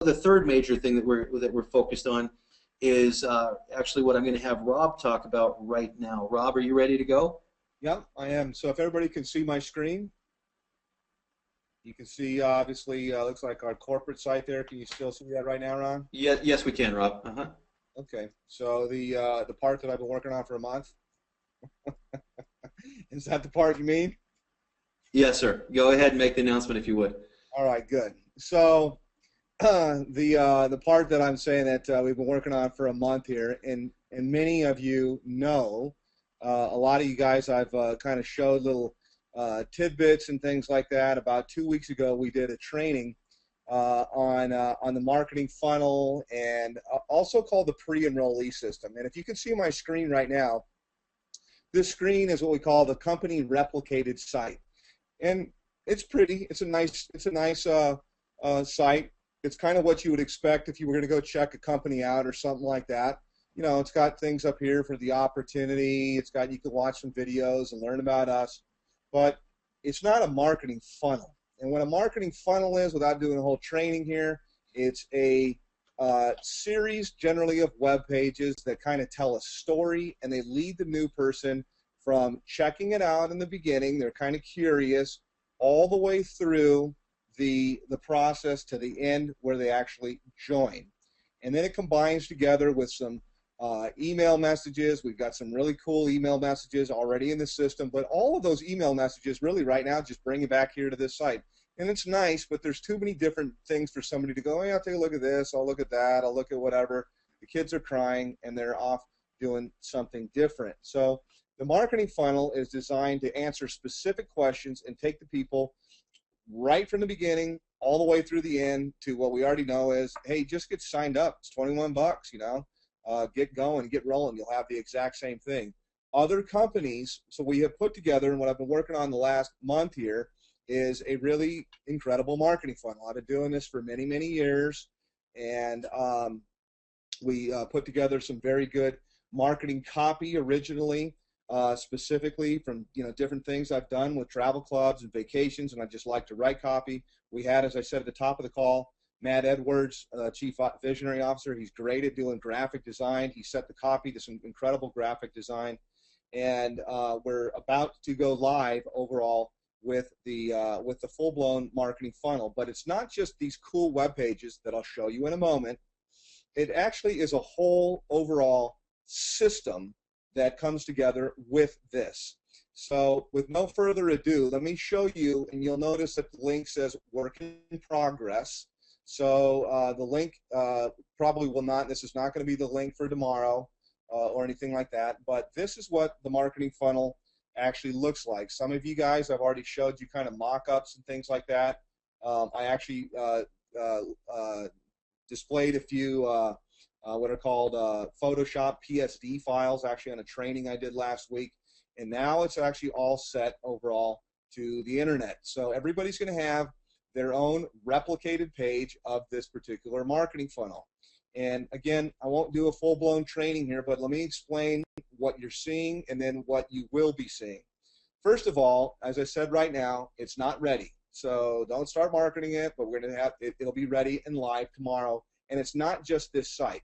the third major thing that we're focused on is actually what I'm going to have Rob talk about right now. Rob, are you ready to go? Yep, I am. So if everybody can see my screen, you can see obviously looks like our corporate site there. Can you still see that right now, Ron? Yes, we can, Rob. Okay. So the part that I've been working on for a month, is that the part you mean? Yes, sir. Go ahead and make the announcement if you would. All right, good. So the part that I'm saying that we've been working on for a month here, and many of you know, a lot of you guys I've kind of showed little tidbits and things like that. About 2 weeks ago, we did a training on the marketing funnel, and also called the pre-enrollee system. And if you can see my screen right now, this screen is what we call the company replicated site, and it's pretty. It's a nice site. It's kind of what you would expect if you were going to go check a company out or something like that. You know, it's got things up here for the opportunity. It's got, you can watch some videos and learn about us, but it's not a marketing funnel. And what a marketing funnel is, without doing a whole training here, it's a series generally of web pages that kind of tell a story, and they lead the new person from checking it out in the beginning. They're kind of curious all the way through the process to the end where they actually join. And then it combines together with some email messages. We've got some really cool email messages already in the system, but all of those email messages really right now just bring you back here to this site. And it's nice, but there's too many different things for somebody to go, hey, I'll take a look at this, I'll look at that, I'll look at whatever. The kids are crying and they're off doing something different. So the marketing funnel is designed to answer specific questions and take the people right from the beginning all the way through the end to what we already know is, hey, just get signed up. It's 21 bucks, you know. Get going, get rolling. You'll have the exact same thing. Other companies, so we have put together, and what I've been working on the last month here is a really incredible marketing funnel. I've been doing this for many, many years, and we put together some very good marketing copy originally, specifically from different things I've done with travel clubs and vacations, and I just like to write copy. We had, as I said at the top of the call, Matt Edwards, Chief Visionary Officer. He's great at doing graphic design. He set the copy to some incredible graphic design, and we're about to go live overall with the full-blown marketing funnel. But it's not just these cool web pages that I'll show you in a moment. It actually is a whole overall system that comes together with this. So with no further ado, let me show you, and you'll notice that the link says work in progress. So the link probably will not, this is not going to be the link for tomorrow or anything like that, but this is what the marketing funnel actually looks like. Some of you guys, I've already showed you kind of mock-ups and things like that. I actually displayed a few what are called Photoshop PSD files actually on a training I did last week, and now it's actually all set overall to the internet. So everybody's going to have their own replicated page of this particular marketing funnel. And again, I won't do a full-blown training here, but let me explain what you're seeing and then what you will be seeing. First of all, as I said right now, it's not ready. So don't start marketing it, but we're going to have it, it'll be ready and live tomorrow. And it's not just this site.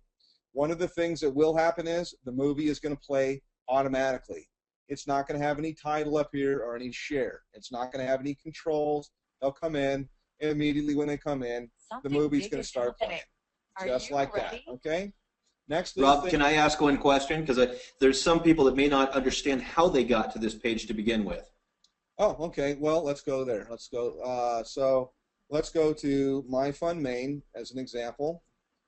One of the things that will happen is the movie is going to play automatically. It's not going to have any title up here or any share. It's not going to have any controls. They'll come in, and immediately when they come in, the movie's going to start playing. Just like that, okay? Next, Rob, can I ask one question? Because there's some people that may not understand how they got to this page to begin with. Oh, okay. Well, let's go there. Let's go. So let's go to MyFunMain as an example.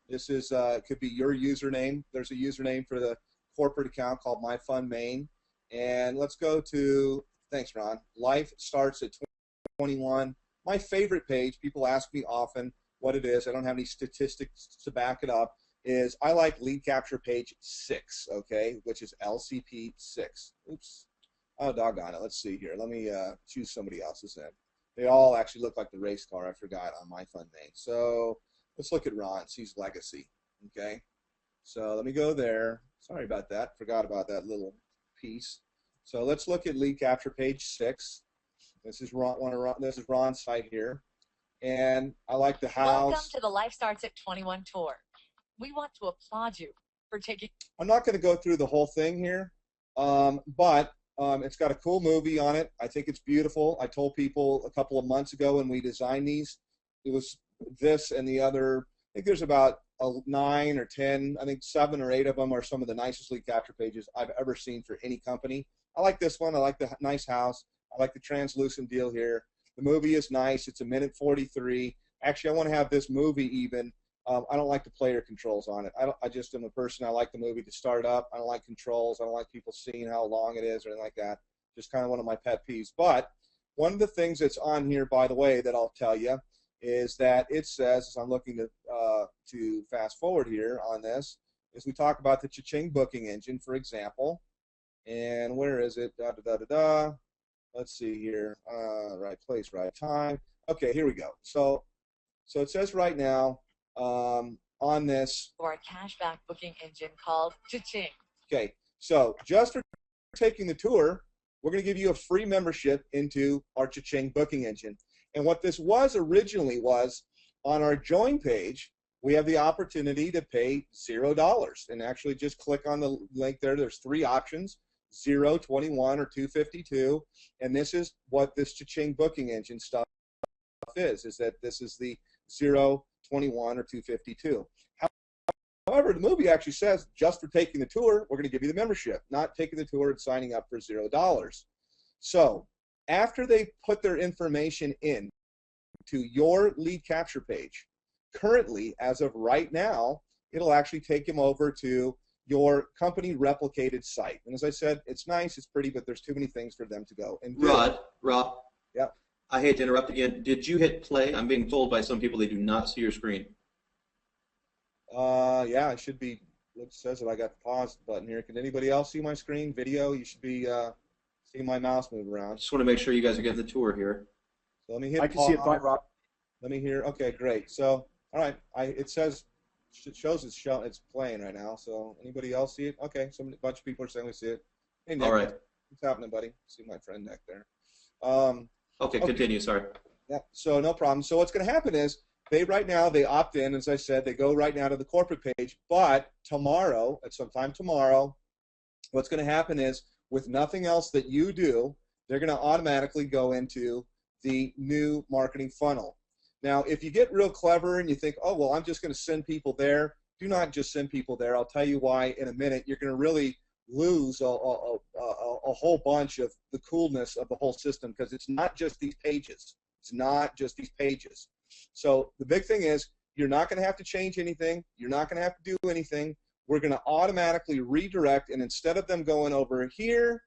This is could be your username. There's a username for the corporate account called MyFunMain. And let's go to, thanks, Ron. Life starts at 21. My favorite page, people ask me often what it is. I don't have any statistics to back it up. Is I like lead capture page 6, okay, which is LCP 6. Oops. Oh, doggone it. Let's see here. Let me choose somebody else's end. They all actually look like the race car I forgot on MyFunMain. So let's look at Ron's. He's Legacy, okay? So let me go there. Sorry about that. Forgot about that little piece. So let's look at lead capture page 6. This is Ron's site here. and I like the house. Welcome to the Life Starts at 21 tour. We want to applaud you for taking. I'm not going to go through the whole thing here, but it's got a cool movie on it. I think it's beautiful. I told people a couple of months ago when we designed these, it was this and the other. I think there's about 9 or 10, I think 7 or 8 of them are some of the nicest lead capture pages I've ever seen for any company. I like this one. I like the nice house. I like the translucent deal here. The movie is nice. It's 1:43. Actually, I want to have this movie even. I don't like the player controls on it. I just am a person. I like the movie to start up. I don't like controls. I don't like people seeing how long it is or anything like that. Just kind of one of my pet peeves. But one of the things that's on here, by the way, that I'll tell you is that it says, as I'm looking to fast forward here on this, is we talk about the Cha-Ching booking engine, for example. And where is it? Da-da-da-da-da. Let's see here. Right place, right time. Okay, here we go. So it says right now, on this. For a cashback booking engine called Cha-Ching. Okay, so just for taking the tour, we're going to give you a free membership into our Cha-Ching booking engine. And what this was originally was on our join page, we have the opportunity to pay $0 and actually just click on the link there. There's 3 options, 0, 21, or 252. And this is what this Cha-Ching booking engine stuff is that this is the 0, 21, or 252. However, the movie actually says just for taking the tour, we're going to give you the membership, not taking the tour and signing up for $0. So after they put their information in to your lead capture page, currently, as of right now, it'll actually take them over to your company replicated site. And as I said, it's nice, it's pretty, but there's too many things for them to go and do. Rob. Yep. I hate to interrupt again. Did you hit play? I'm being told by some people they do not see your screen. Yeah, I should be. It says that I got the pause button here. Can anybody else see my screen? Video? You should be seeing my mouse move around. Just want to make sure you guys are getting the tour here. So let me hit. I can see it fine, Rob. Let me hear. Okay, great. So, all right. It says it shows it's playing right now. So anybody else see it? Okay, a bunch of people are saying we see it. Hey, Nick, all right. What's happening, buddy? See my friend Nick there. Okay, continue. Sorry. Yeah. So no problem. So what's going to happen is they opt in. As I said, they go right now to the corporate page. But tomorrow, at some time tomorrow, what's going to happen is with nothing else that you do, they're going to automatically go into the new marketing funnel. Now, if you get real clever and you think, oh, well, I'm just going to send people there, do not just send people there. I'll tell you why in a minute. You're going to really lose a whole bunch of the coolness of the whole system because it's not just these pages. It's not just these pages. So the big thing is you're not going to have to change anything. You're not going to have to do anything. We're going to automatically redirect, and instead of them going over here,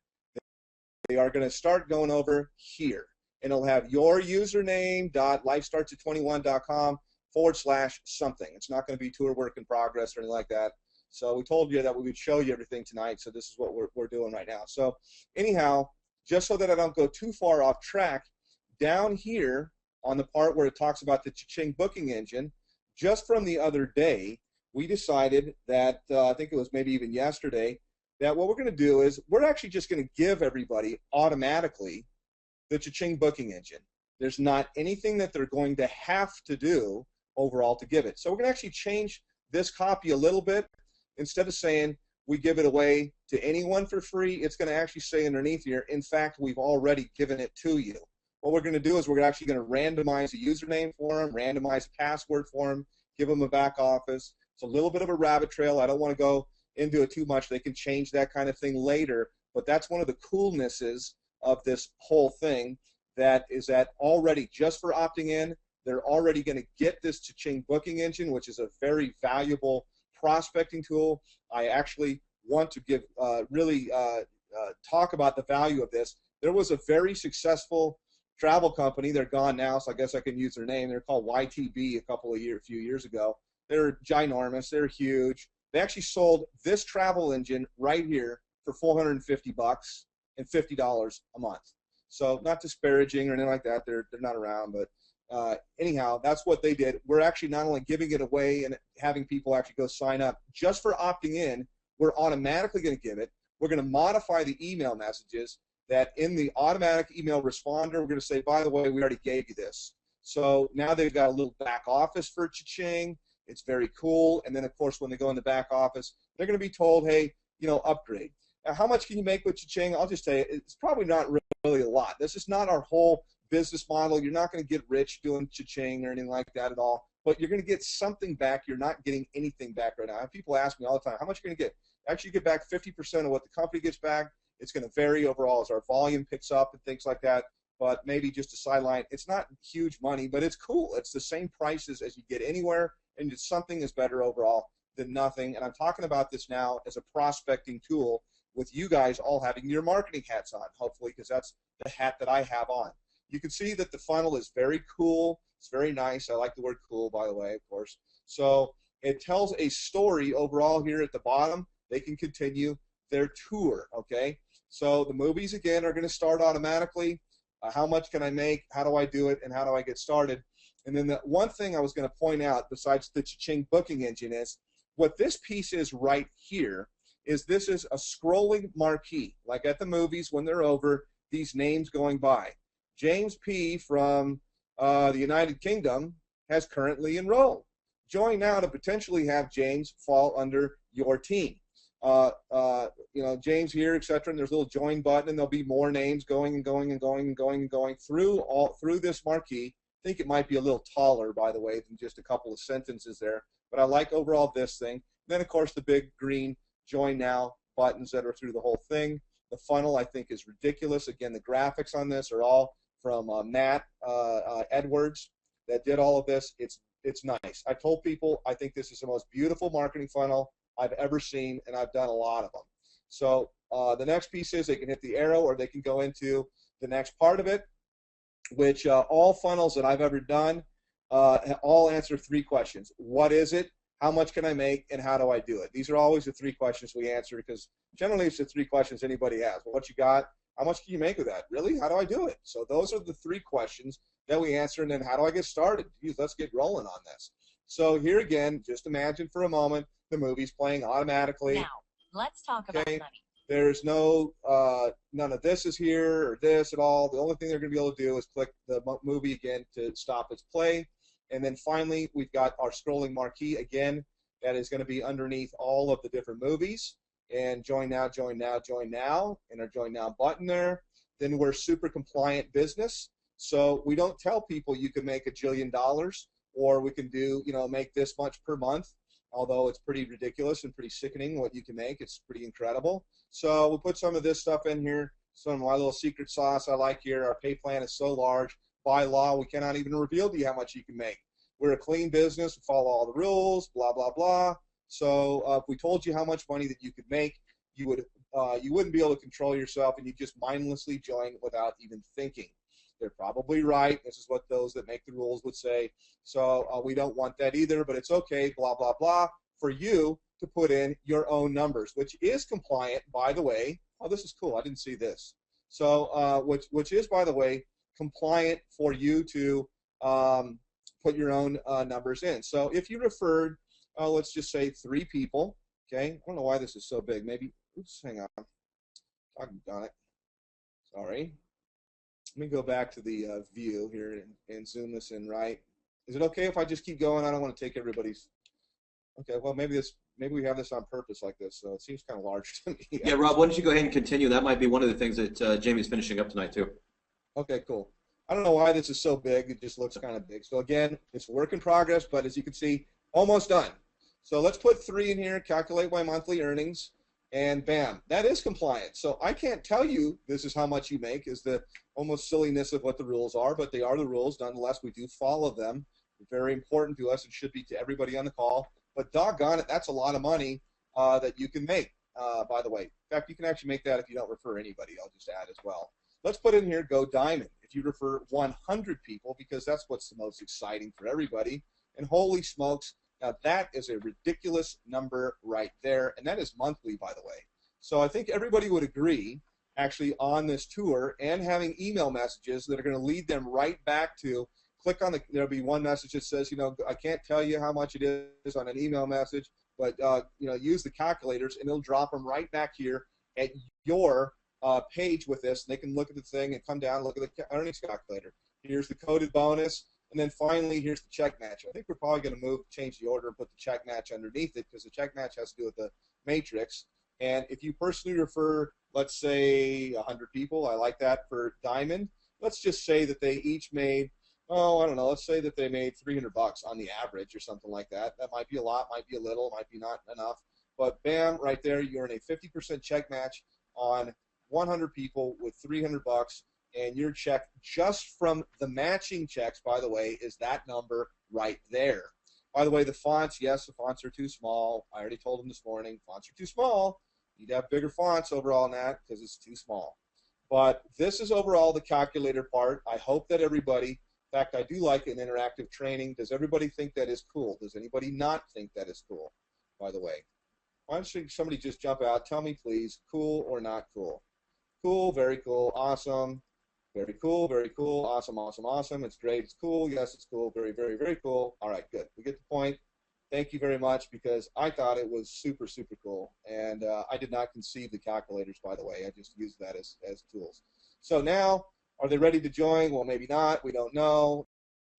they are going to start going over here. And it'll have your username lifestarts21.com/something. It's not going to be tour work in progress or anything like that. So we told you that we would show you everything tonight, so this is what we're doing right now. So anyhow, just so that I don't go too far off track, down here on the part where it talks about the Cha-Ching booking engine, just from the other day, we decided that, I think it was maybe even yesterday, that what we're going to do is we're actually just going to give everybody automatically the Cha-Ching booking engine. There's not anything that they're going to have to do overall to give it. So we're going to actually change this copy a little bit. Instead of saying we give it away to anyone for free, it's going to actually say underneath here, in fact, we've already given it to you. What we're going to do is we're actually going to randomize a username for them, randomize a password for them, give them a back office. It's a little bit of a rabbit trail. I don't want to go into it too much. They can change that kind of thing later, but that's one of the coolnesses of this whole thing, that is that already, just for opting in, they're already going to get this Cha-Ching booking engine, which is a very valuable prospecting tool. I actually want to give talk about the value of this. There was a very successful travel company. They're gone now, so I guess I can use their name. They're called YTB a few years ago. They're ginormous. They're huge. They actually sold this travel engine right here for $450 and $50 a month. So not disparaging or anything like that. They're not around, but anyhow, that's what they did. We're actually not only giving it away and having people actually go sign up just for opting in, we're automatically going to give it. We're going to modify the email messages that in the automatic email responder, we're going to say, by the way, we already gave you this. So now they've got a little back office for cha-ching. It's very cool. And then, of course, when they go in the back office, they're going to be told, hey, upgrade. Now, how much can you make with cha-ching? I'll just tell you, it's probably not really a lot. This is not our whole business model. You're not going to get rich doing cha-ching or anything like that at all. But you're going to get something back. You're not getting anything back right now. And people ask me all the time, how much are you going to get? Actually, you get back 50% of what the company gets back. It's going to vary overall as our volume picks up and things like that. But maybe just a sideline. It's not huge money, but it's cool. It's the same prices as you get anywhere, and it's something is better overall than nothing. And I'm talking about this now as a prospecting tool with you guys all having your marketing hats on, hopefully, because that's the hat that I have on. You can see that the funnel is very cool. It's very nice. I like the word cool, by the way, of course. So it tells a story overall here at the bottom. They can continue their tour, okay? So the movies, again, are going to start automatically. How much can I make? How do I do it? And how do I get started? And then the one thing I was going to point out, besides the cha-ching booking engine, is what this piece is right here is this is a scrolling marquee, like at the movies when they're over, these names going by. James P. from the United Kingdom has currently enrolled. Join now to potentially have James fall under your team. James here, etc. And there's a little join button, and there'll be more names going and going and going and going and going through this marquee. I think it might be a little taller, by the way, than just a couple of sentences there. But I like overall this thing. And then, of course, the big green join now buttons that are through the whole thing. The funnel, I think, is ridiculous. Again, the graphics on this are all from Matt Edwards that did all of this. It's nice. I told people I think this is the most beautiful marketing funnel I've ever seen, and I've done a lot of them. So the next piece is they can hit the arrow, or they can go into the next part of it, which all funnels that I've ever done all answer 3 questions. What is it? How much can I make? And how do I do it? These are always the 3 questions we answer, because generally it's the 3 questions anybody has. Well, what you got? How much can you make with that? Really? How do I do it? So those are the 3 questions that we answer, and then how do I get started? Geez, let's get rolling on this. So here again, just imagine for a moment the movie's playing automatically. Now, let's talk about money. There's no, none of this is here or this at all. The only thing they're going to be able to do is click the movie again to stop its play. And then finally, we've got our scrolling marquee again that is going to be underneath all of the different movies. And join now, join now, join now, and our join now button there. Then we're super compliant business. So we don't tell people you can make $1 jillion, or we can do, make this much per month. Although it's pretty ridiculous and pretty sickening what you can make. It's pretty incredible. So we'll put some of this stuff in here, some of my little secret sauce I like here. Our pay plan is so large. By law, we cannot even reveal to you how much you can make. We're a clean business. We follow all the rules, blah, blah, blah. So if we told you how much money that you could make, you wouldn't be able to control yourself, and you'd just mindlessly join without even thinking. They're probably right. This is what those that make the rules would say. So we don't want that either, but it's okay, blah, blah, blah, for you to put in your own numbers, which is compliant, by the way. Oh, this is cool. I didn't see this. So which is, by the way, compliant for you to put your own numbers in. So if you referred, let's just say 3 people, okay? I don't know why this is so big. Maybe, oops, hang on. Doggone it. Sorry. Let me go back to the view here and zoom this in right. Is it okay if I just keep going? I don't want to take everybody's. Okay, well, maybe we have this on purpose like this, so it seems kind of large to me. Yeah, Rob, why don't you go ahead and continue? That might be one of the things that Jamie's finishing up tonight, too. Okay, cool. I don't know why this is so big. It just looks kind of big. So, again, it's a work in progress, but as you can see, almost done. So let's put 3 in here, calculate my monthly earnings, and bam, that is compliant. So I can't tell you this is how much you make, is the almost silliness of what the rules are, but they are the rules. Nonetheless, we do follow them. They're very important to us. It should be to everybody on the call. But doggone it, that's a lot of money that you can make, by the way. In fact, you can actually make that if you don't refer anybody. I'll just add as well. Let's put in here, go diamond. If you refer 100 people, because that's what's the most exciting for everybody. And holy smokes, now that is a ridiculous number right there. And that is monthly, by the way. So I think everybody would agree, actually, on this tour and having email messages that are going to lead them right back to, click on there'll be one message that says, I can't tell you how much it is on an email message, but, use the calculators, and it'll drop them right back here at your page with this. And they can look at the thing and come down and look at the earnings calculator. Here's the coded bonus. And then finally, here's the check match. I think we're probably going to change the order and put the check match underneath it because the check match has to do with the matrix. And if you personally refer, let's say 100 people, I like that for diamond. Let's just say that they each made, oh, I don't know, let's say that they made $300 on the average or something like that. That might be a lot, might be a little, might be not enough. But bam, right there, you're in a 50% check match on 100 people with $300. And your check just from the matching checks, by the way, is that number right there. By the way, the fonts, yes, the fonts are too small. I already told them this morning, fonts are too small. You need to have bigger fonts overall on that because it's too small. But this is overall the calculator part. I hope that everybody, in fact, I do like an interactive training. Does everybody think that is cool? Does anybody not think that is cool, by the way? Why don't somebody just jump out? Tell me, please, cool or not cool? Cool, very cool, awesome. Very cool, awesome, awesome, awesome. It's great, it's cool, yes, it's cool, very, very, very cool. All right, good. We get the point. Thank you very much because I thought it was super, super cool. And I did not conceive the calculators, by the way. I just used that as tools. So now, are they ready to join? Well, maybe not. We don't know.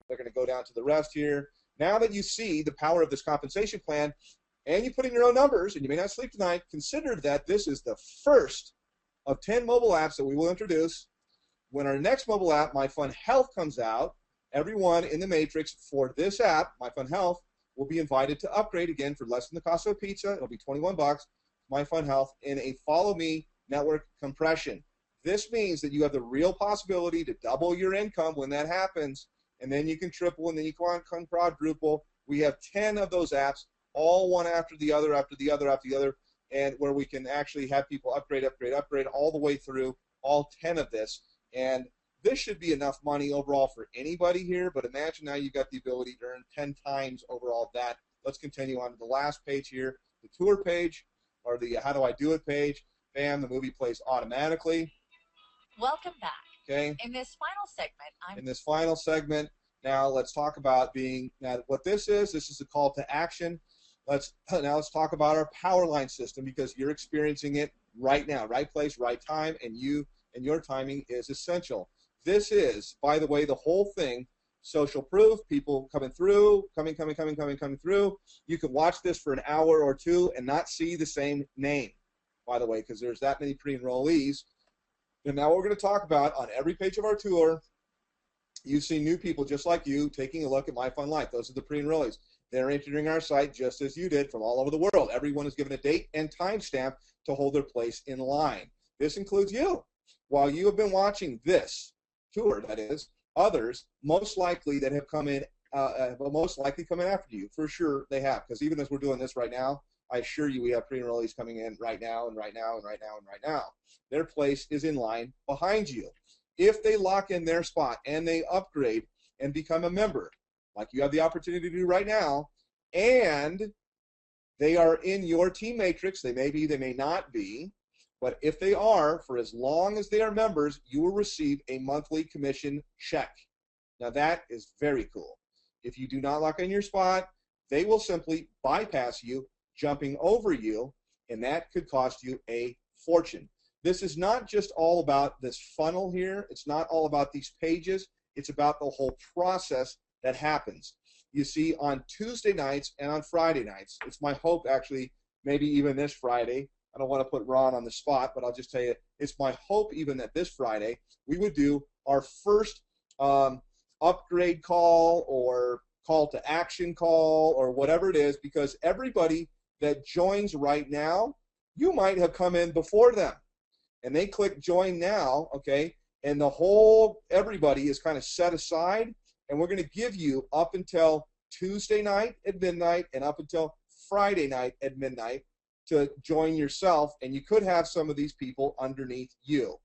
They're going to go down to the rest here. Now that you see the power of this compensation plan and you put in your own numbers, and you may not sleep tonight, consider that this is the first of 10 mobile apps that we will introduce. When our next mobile app, MyFunHealth, comes out, everyone in the matrix for this app, MyFunHealth, will be invited to upgrade again for less than the cost of a pizza. It'll be $21. MyFunHealth in a Follow Me network compression. This means that you have the real possibility to double your income when that happens, and then you can triple, and then you can quadruple. We have 10 of those apps, all one after the other, after the other, after the other, and where we can actually have people upgrade, upgrade, upgrade all the way through all 10 of this. And this should be enough money overall for anybody here, but imagine now you've got the ability to earn 10 times overall that. Let's continue on to the last page here, the tour page, or the how do I do it page. Bam, the movie plays automatically. Welcome back. Okay. In this final segment, now let's talk about what this is. This is a call to action. Let's talk about our Powerline system because you're experiencing it right now, right place, right time, and your timing is essential. This is, by the way, the whole thing, social proof, people coming through. You could watch this for an hour or two and not see the same name, by the way, because there's that many pre-enrollees. And now what we're going to talk about on every page of our tour, you see new people just like you taking a look at MyFunLife. Those are the pre-enrollees. They're entering our site just as you did from all over the world. Everyone is given a date and timestamp to hold their place in line. This includes you. While you have been watching this tour, that is, others most likely that have come in, most likely come in after you. For sure they have, because even as we're doing this right now, I assure you we have pre-enrollees coming in right now and right now and right now and right now. Their place is in line behind you. If they lock in their spot and they upgrade and become a member, like you have the opportunity to do right now, and they are in your team matrix, they may be, they may not be, but if they are, for as long as they are members, you will receive a monthly commission check. Now that is very cool. If you do not lock in your spot, they will simply bypass you, jumping over you, and that could cost you a fortune. This is not just all about this funnel here. It's not all about these pages. It's about the whole process that happens. You see, on Tuesday nights and on Friday nights, it's my hope, actually, maybe even this Friday, I don't want to put Ron on the spot, but I'll just tell you, it's my hope even that this Friday we would do our first upgrade call or call to action call or whatever it is, because everybody that joins right now, you might have come in before them. And they click join now, okay, and the whole, everybody is kind of set aside, and we're going to give you up until Tuesday night at midnight and up until Friday night at midnight to join yourself, and you could have some of these people underneath you.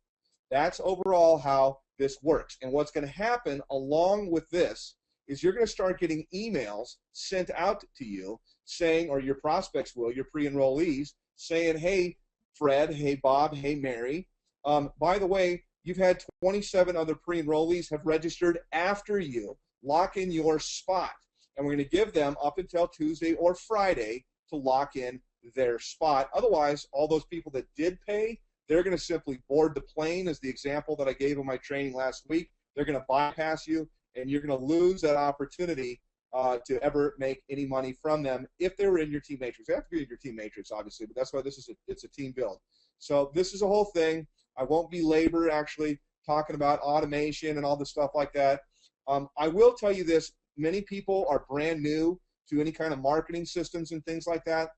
That's overall how this works. And what's going to happen along with this is you're going to start getting emails sent out to you saying, or your prospects will, your pre-enrollees, saying, hey, Fred, hey, Bob, hey, Mary, by the way, you've had 27 other pre-enrollees have registered after you. Lock in your spot. And we're going to give them up until Tuesday or Friday to lock in their spot. Otherwise, all those people that did pay, they're going to simply board the plane, as the example that I gave in my training last week. They're going to bypass you, and you're going to lose that opportunity to ever make any money from them if they were in your team matrix. They have to be in your team matrix, obviously, but that's why this is it's a team build. So this is a whole thing. I won't belabor actually talking about automation and all the stuff like that. I will tell you this. Many people are brand new to any kind of marketing systems and things like that.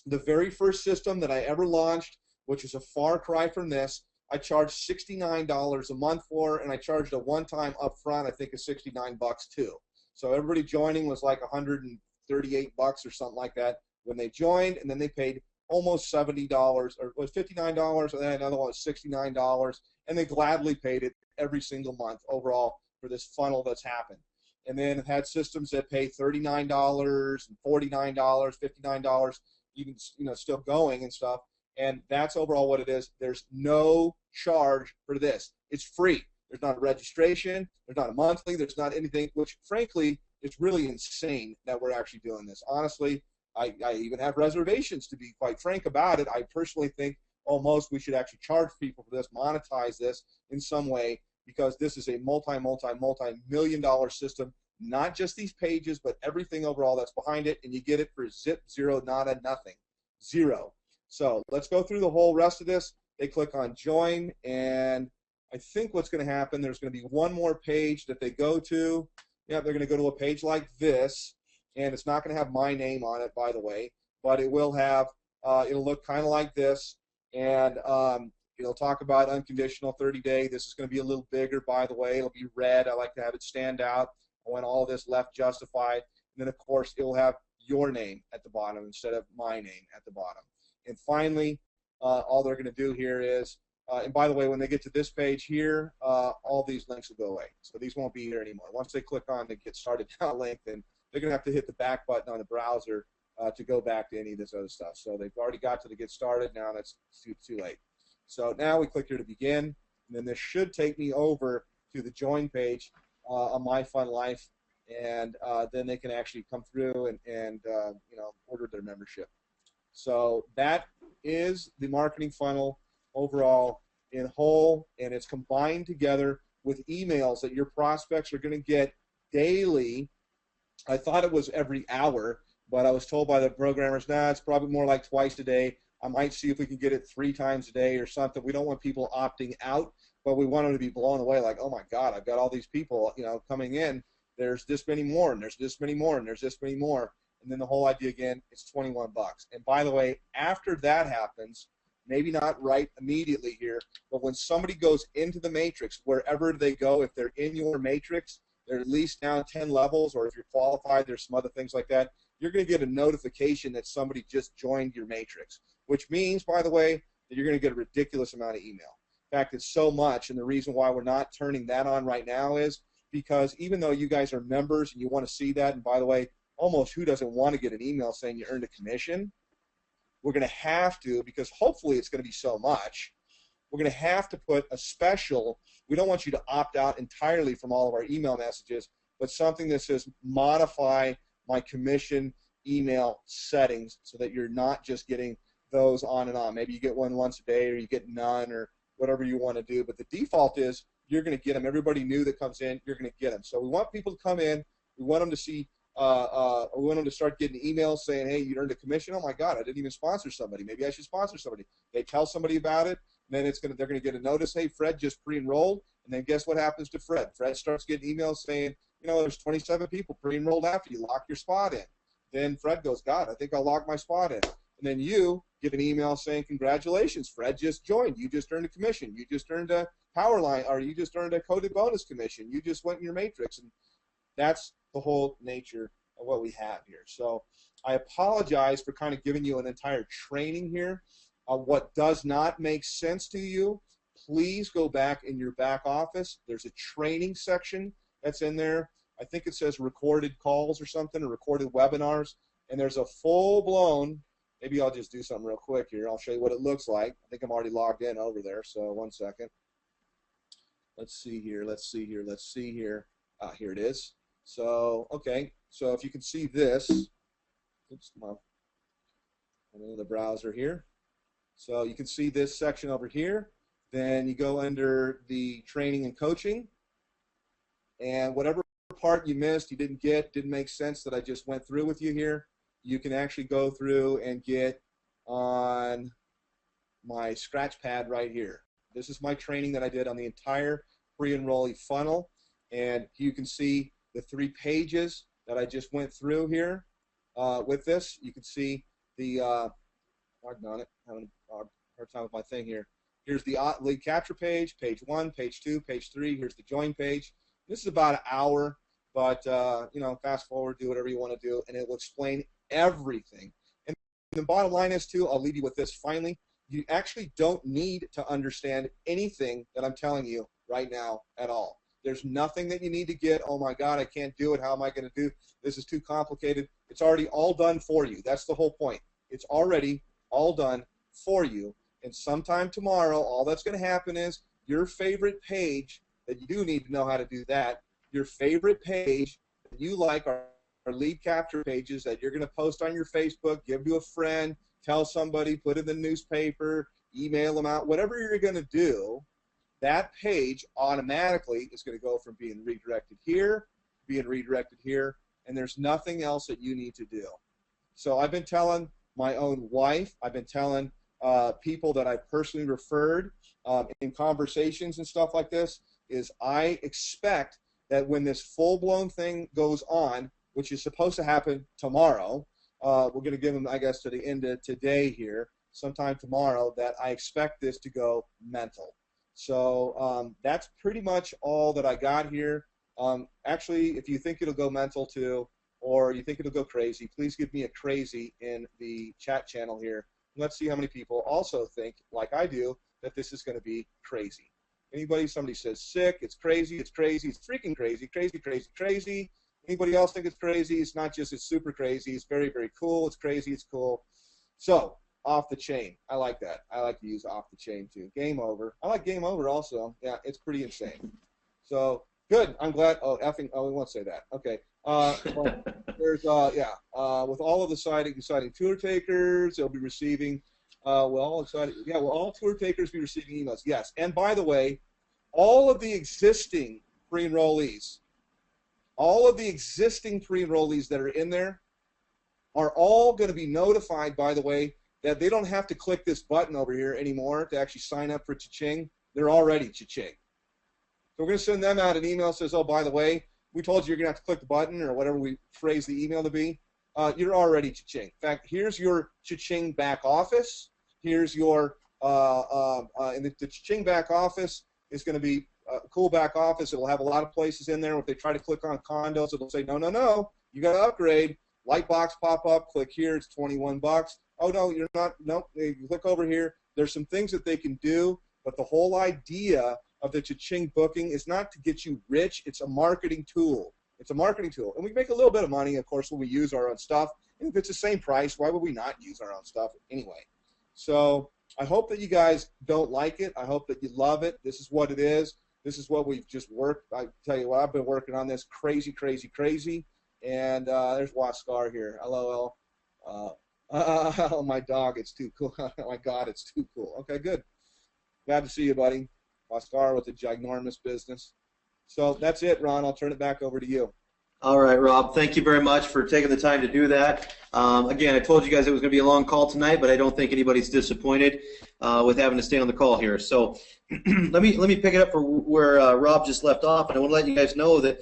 The very first system that I ever launched, which is a far cry from this, I charged $69 a month for, and I charged a one-time upfront, I think, of $69 too. So everybody joining was like $138 or something like that when they joined, and then they paid almost $70, or it was $59, and then another one was $69, and they gladly paid it every single month overall for this funnel that's happened. And then it had systems that pay $39 and $49, $59, even still going and stuff. And that's overall what it is. There's no charge for this. It's free. There's not a registration. There's not a monthly. There's not anything, which frankly, it's really insane that we're actually doing this. Honestly, I even have reservations, to be quite frank about it. I personally think almost we should actually charge people for this, monetize this in some way, because this is a multi-million-dollar system, not just these pages, but everything overall that's behind it, and you get it for zip, zero, nada, nothing, zero. So let's go through the whole rest of this. They click on join, and I think what's going to happen, there's going to be one more page that they go to. Yeah, they're going to go to a page like this, and it's not going to have my name on it, by the way, but it will have, it'll look kind of like this, and it'll talk about unconditional 30-day. This is going to be a little bigger, by the way. It'll be red. I like to have it stand out. I want all this left justified. And then, of course, it will have your name at the bottom instead of my name at the bottom. And finally, all they're going to do here is, and by the way, when they get to this page here, all these links will go away. So these won't be here anymore. Once they click on the Get Started Now link, then they're going to have to hit the back button on the browser to go back to any of this other stuff. So they've already got to the Get Started. Now that's too late. So now we click here to begin, and then this should take me over to the join page on MyFunLife, and then they can actually come through and order their membership. So that is the marketing funnel overall in whole, and it's combined together with emails that your prospects are going to get daily. I thought it was every hour, but I was told by the programmers, nah, it's probably more like twice a day. I might see if we can get it 3 times a day or something. We don't want people opting out, but we want them to be blown away like, oh my God, I've got all these people, coming in. There's this many more, and there's this many more, and there's this many more. And then the whole idea again, it's $21. And by the way, after that happens, maybe not right immediately here, but when somebody goes into the matrix, wherever they go, if they're in your matrix, they're at least down 10 levels, or if you're qualified, there's some other things like that, you're going to get a notification that somebody just joined your matrix, which means, by the way, that you're going to get a ridiculous amount of email. In fact, it's so much, and the reason why we're not turning that on right now is because even though you guys are members and you want to see that, and by the way, almost who doesn't want to get an email saying you earned a commission? We're going to have to, because hopefully it's going to be so much, we're going to have to put a special. We don't want you to opt out entirely from all of our email messages, but something that says modify my commission email settings so that you're not just getting those on and on. Maybe you get one once a day, or you get none, or whatever you want to do. But the default is you're going to get them. Everybody new that comes in, you're going to get them. So we want people to come in. We want them to see. We want them to start getting emails saying, hey, you earned a commission. Oh my God, I didn't even sponsor somebody. Maybe I should sponsor somebody. They tell somebody about it, and then they're going to get a notice. Hey, Fred just pre-enrolled. And then guess what happens to Fred? Fred starts getting emails saying, there's 27 people pre-enrolled after you. Lock your spot in. Then Fred goes, God, I think I'll lock my spot in. And then you get an email saying, congratulations, Fred just joined. You just earned a commission. You just earned a Powerline, or you just earned a coded bonus commission. You just went in your matrix. And that's the whole nature of what we have here. So I apologize for kind of giving you an entire training here. What does not make sense to you, please go back in your back office. There's a training section that's in there. I think it says recorded calls or something, or recorded webinars. And there's a full-blown, maybe I'll just do something real quick here. I'll show you what it looks like. I think I'm already logged in over there, so one second. Let's see here. Here it is. So, okay. So if you can see this, oops, I'm in the browser here. So you can see this section over here. Then you go under the training and coaching. And whatever part you missed, you didn't get, didn't make sense that I just went through with you here, you can actually go through and get on my scratch pad right here. This is my training that I did on the entire pre-enrollee funnel, and you can see the 3 pages that I just went through here with this. You can see the, doggone it, having a hard time with my thing here. Here's the lead capture page, page 1, page 2, page 3. Here's the join page. This is about an hour, but you know, fast forward, do whatever you want to do, and it will explain everything. And the bottom line is, too, I'll leave you with this finally. You actually don't need to understand anything that I'm telling you right now at all. There's nothing that you need to get, oh my God, I can't do it, how am I going to do, this is too complicated. It's already all done for you. That's the whole point. It's already all done for you. And sometime tomorrow, all that's going to happen is your favorite page, that you do need to know how to do that, your favorite page that you like are lead capture pages that you're going to post on your Facebook, give to a friend, tell somebody, put in the newspaper, email them out, whatever you're going to do, that page automatically is going to go from being redirected here, and there's nothing else that you need to do. So I've been telling my own wife, I've been telling people that I've personally referred in conversations and stuff like this, is I expect that when this full-blown thing goes on, which is supposed to happen tomorrow, we're going to give them, I guess, to the end of today here, sometime tomorrow, that I expect this to go mental. So that's pretty much all that I got here. Actually, if you think it'll go mental too, or you think it'll go crazy, please give me a crazy in the chat channel here. Let's see how many people also think, like I do, that this is going to be crazy. Somebody says sick, it's crazy, it's freaking crazy, crazy. Anybody else think it's crazy? It's not just it's super crazy, it's very, very cool, it's crazy, it's cool. So, off the chain. I like that. I like to use off the chain too. Game over. I like game over also. Yeah, it's pretty insane. So, good. I'm glad. Oh, we won't say that. Okay. Well, there's, with all of the exciting tour takers, they'll be receiving, all tour takers be receiving emails. Yes. And by the way, all of the existing pre-enrollees, that are in there are all going to be notified, by the way, that they don't have to click this button over here anymore to actually sign up for Cha-Ching. They're already Cha-Ching. So we're going to send them out an email that says, oh, by the way, we told you you're going to have to click the button, or whatever we phrase the email to be. You're already Cha-Ching. In fact, here's your Cha-Ching back office. Here's your, and the Cha-Ching back office is going to be a cool back office. It will have a lot of places in there. If they try to click on condos, it'll say, no, no, no, you got to upgrade. Lightbox pop up, click here, it's 21 bucks. Oh, no, you're not, nope, you click over here. There's some things that they can do, but the whole idea of the Cha-Ching booking is not to get you rich. It's a marketing tool. It's a marketing tool. And we make a little bit of money, of course, when we use our own stuff. And if it's the same price, why would we not use our own stuff anyway? So I hope that you guys don't like it. I hope that you love it. This is what it is. This is what we've just worked. I tell you what, I've been working on this crazy. And there's Waskar here. LOL. Oh, my dog, it's too cool. Oh, my God, it's too cool. Okay, good. Glad to see you, buddy. Waskar with a ginormous business. So that's it, Ron. I'll turn it back over to you. All right, Rob. Thank you very much for taking the time to do that. Again, I told you guys it was going to be a long call tonight, but I don't think anybody's disappointed with having to stay on the call here. So let me pick it up for where Rob just left off, and I want to let you guys know that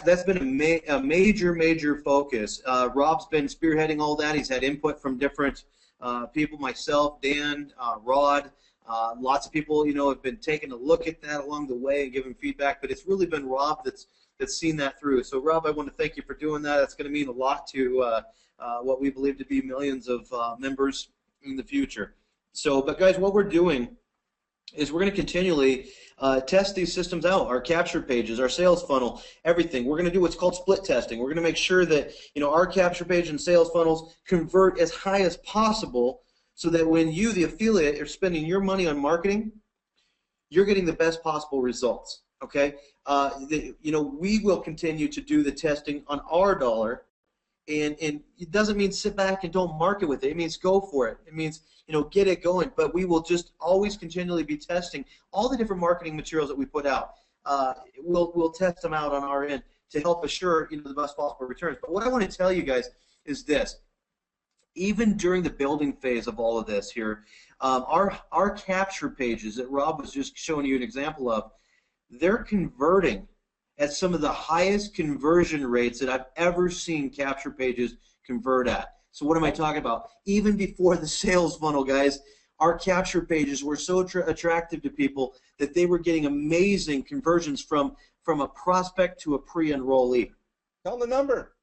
that's been a major focus. Rob's been spearheading all that. He's had input from different people, myself, Dan, Rod. Lots of people, have been taking a look at that along the way and giving feedback, but it's really been Rob that's seen that through. So, Rob, I want to thank you for doing that. That's going to mean a lot to what we believe to be millions of members in the future. So, but guys, what we're doing is we're going to continually test these systems out, our capture pages, our sales funnel, everything. We're going to do what's called split testing. We're going to make sure that our capture page and sales funnels convert as high as possible, so that when you, the affiliate, are spending your money on marketing, you're getting the best possible results. Okay, we will continue to do the testing on our dollar, and it doesn't mean sit back and don't market with it. It means go for it. It means get it going. But we will just always continually be testing all the different marketing materials that we put out. we'll test them out on our end to help assure the best possible returns. But what I want to tell you guys is this: even during the building phase of all of this here, our capture pages that Rob was just showing you an example of, they're converting at some of the highest conversion rates that I've ever seen capture pages convert at. So what am I talking about? Even before the sales funnel, guys, our capture pages were so attractive to people that they were getting amazing conversions from a prospect to a pre-enrollee. Tell them the number.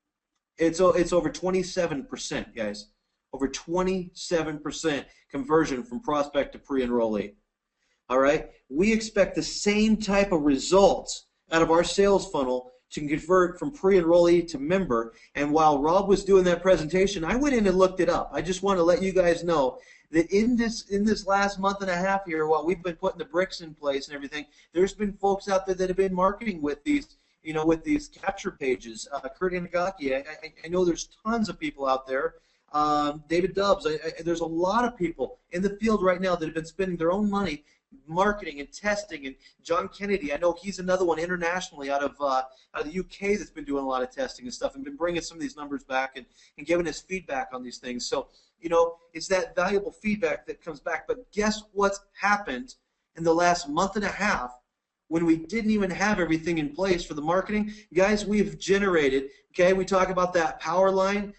It's over 27%, guys. Over 27% conversion from prospect to pre-enrollee. All right? We expect the same type of results out of our sales funnel to convert from pre-enrollee to member. And while Rob was doing that presentation, I went in and looked it up. I just want to let you guys know that in this last month and a half here, while we've been putting the bricks in place and everything, there's been folks out there that have been marketing with these, with these capture pages. Kurt Inagaki, I know there's tons of people out there. David Dubbs, there's a lot of people in the field right now that have been spending their own money marketing and testing. And John Kennedy, I know he's another one internationally out of the UK that's been doing a lot of testing and stuff and been bringing some of these numbers back and giving us feedback on these things. So, it's that valuable feedback that comes back. But guess what's happened in the last month and a half when we didn't even have everything in place for the marketing? Guys, we've generated, okay, we talk about that Powerline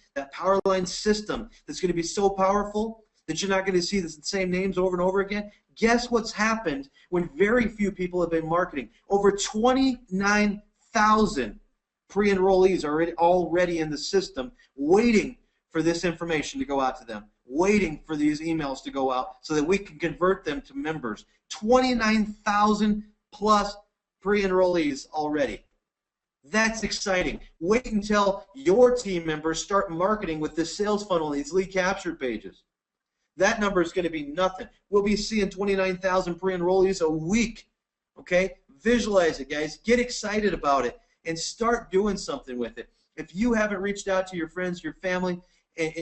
system that's going to be so powerful that you're not going to see the same names over and over again. Guess what's happened when very few people have been marketing? Over 29,000 pre-enrollees are already in the system waiting for this information to go out to them, waiting for these emails to go out so that we can convert them to members. 29,000 plus pre-enrollees already. That's exciting. Wait until your team members start marketing with this sales funnel and these lead capture pages. That number is going to be nothing. We'll be seeing 29,000 pre-enrollees a week. Okay? Visualize it, guys. Get excited about it and start doing something with it. If you haven't reached out to your friends, your family,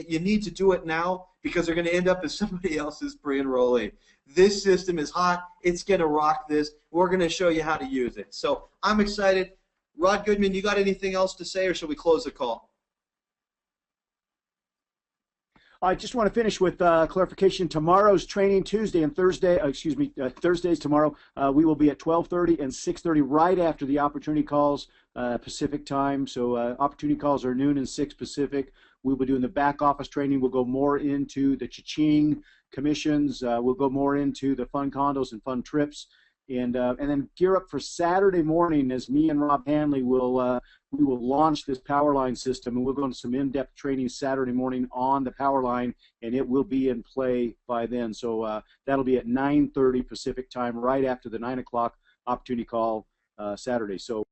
you need to do it now because they're going to end up as somebody else's pre-enrollee. This system is hot. It's going to rock this. We're going to show you how to use it. So I'm excited. Rod Goodman, you got anything else to say, or should we close the call? I just want to finish with clarification. Tomorrow's training, Tuesday and Thursday, Thursdays tomorrow, we will be at 12:30 and 6:30 right after the opportunity calls Pacific time. So opportunity calls are noon and 6 Pacific. We'll be doing the back office training. We'll go more into the cha-ching commissions. We'll go more into the fun condos and fun trips. And then gear up for Saturday morning as me and Rob Hanley will we will launch this Powerline system, and we'll go into some in-depth training Saturday morning on the Powerline, and it will be in play by then. So that'll be at 9:30 Pacific time, right after the 9 o'clock opportunity call Saturday. So